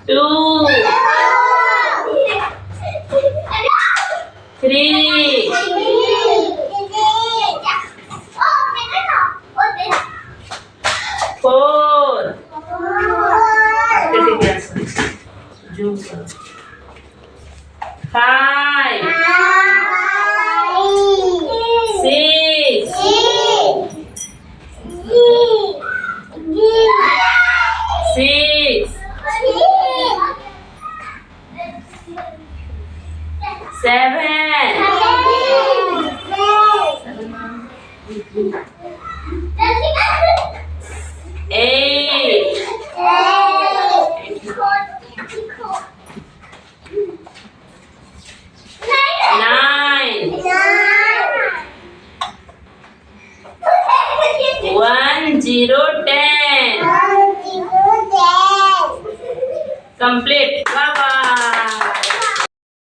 2, 3, 4. Zoom करो. 5, 6, 6, 7, 8, 9, 1, 0, 10. Complete. Wow.